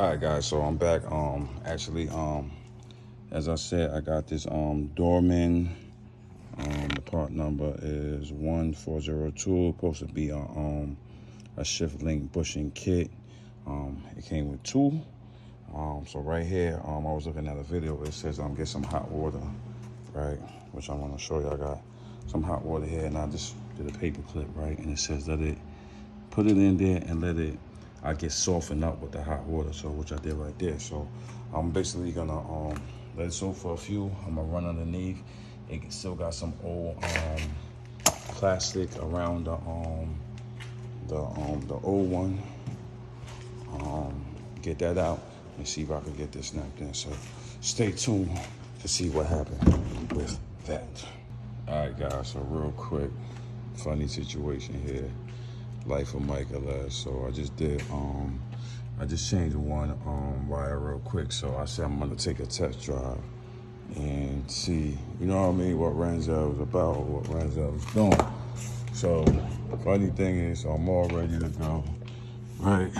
All right, guys, so I'm back. Actually, as I said, I got this Dorman. The part number is 1402. Supposed to be a shift link bushing kit. It came with two. So right here, I was looking at a video. It says get some hot water, right? Which I want to show you. I got some hot water here, and I just did a paper clip, right? And it says put it in there and let it. I get softened up with the hot water, so which I did right there. So I'm basically gonna let it soak for a few. I'm gonna run underneath. It still got some old plastic around the old one. Get that out and see if I can get this snapped in. So stay tuned to see what happened with that. All right, guys. So real quick, funny situation here. Life of Myke LS. So I just did I just changed one wire real quick. So I said I'm gonna take a test drive and see, you know what I mean, what Renzel was about or what Renzel was doing. So funny thing is, I'm all ready to go. Right.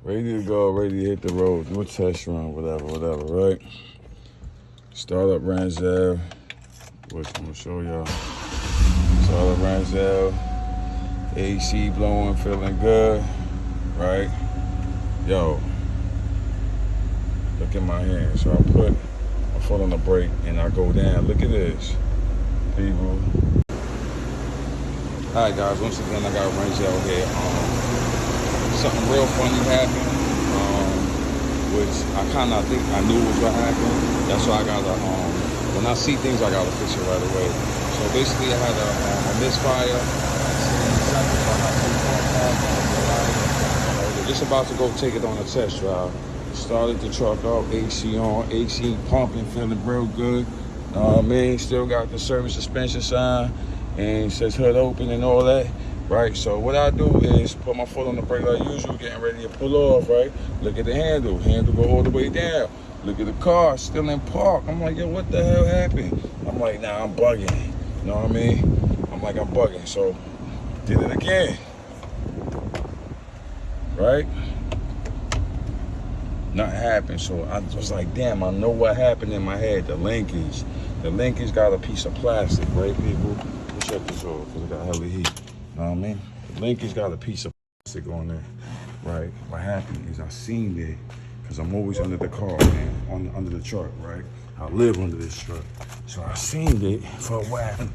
Ready to go, ready to hit the road, do a test run, whatever, right? Start up Renzel, which I'm gonna show y'all. Start up Renzel, AC blowing, feeling good, right? Yo, look at my hand. So I put my foot on the brake and I go down. Look at this, people. All right, guys, once again, I got Renzel here. Something real funny happened, which I think I knew was gonna happen. That's why I gotta, when I see things, I gotta fix it right away. So basically, I had a misfire. Just about to go take it on a test drive. Started the truck up, AC on, AC pumping, feeling real good. Know what I mean? Still got the service suspension sign, and it says hood open and all that. Right, so what I do is put my foot on the brake like usual, getting ready to pull off, right? Look at the handle go all the way down. Look at the car, still in park. I'm like, yo, what the hell happened? I'm like, nah, I'm bugging. You know what I mean? I'm bugging. So, did it again. Right? Nothing happened. So I was like, damn, I know what happened in my head. The linkage. The linkage got a piece of plastic, right, people? Let's shut this off because it got hella heat. You know what I mean? The linkage got a piece of plastic on there, right? What happened is I seen it, because I'm always under the car, man, under the truck, right? I live under this truck. So I seen it for a while. It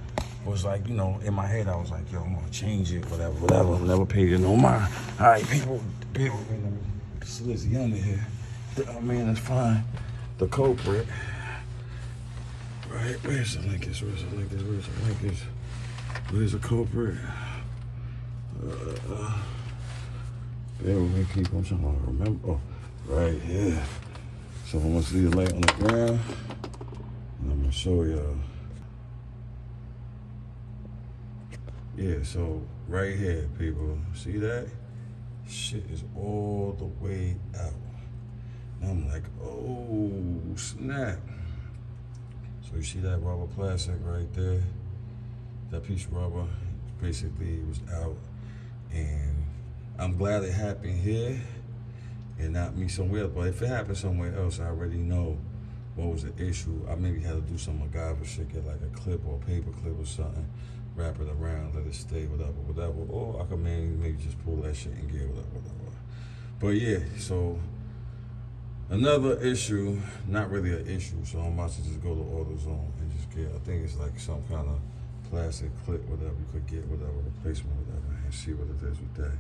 was like, you know, in my head, I was like, yo, I'm gonna change it, whatever. I've never paid it no mind. All right, people, Slizzy under here. I mean, it's fine. The culprit, right? Where's the linkage? Where's the culprit? There we keep on trying to remember. Oh, right here. So I'm gonna see the light on the ground, and I'm gonna show y'all. Yeah, so right here, people, see that? Shit is all the way out. And I'm like, oh snap. So you see that rubber plastic right there? That piece of rubber basically was out. And I'm glad it happened here and not me somewhere else. But if it happened somewhere else, I already know what was the issue. I maybe had to do some MacGyver shit, get like a clip or a paper clip or something, wrap it around, let it stay, whatever. Or I could maybe just pull that shit and get whatever. But yeah, so another issue, not really an issue, so I'm about to just go to AutoZone and just get, I think it's like some kind of plastic clip, whatever you could get, whatever, replacement, whatever, and see what it is with that.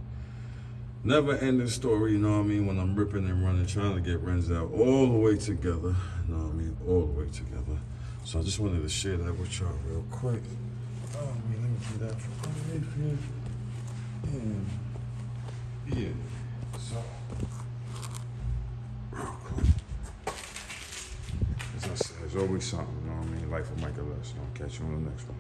Never ending story, you know what I mean, when I'm ripping and running, trying to get Renzel all the way together, you know what I mean, all the way together. So I just wanted to share that with y'all real quick. Oh, let me do that for underneath here. Yeah, so, real quick. As I said, there's always something, you know what I mean, life of Myke LS. I'll catch you on the next one.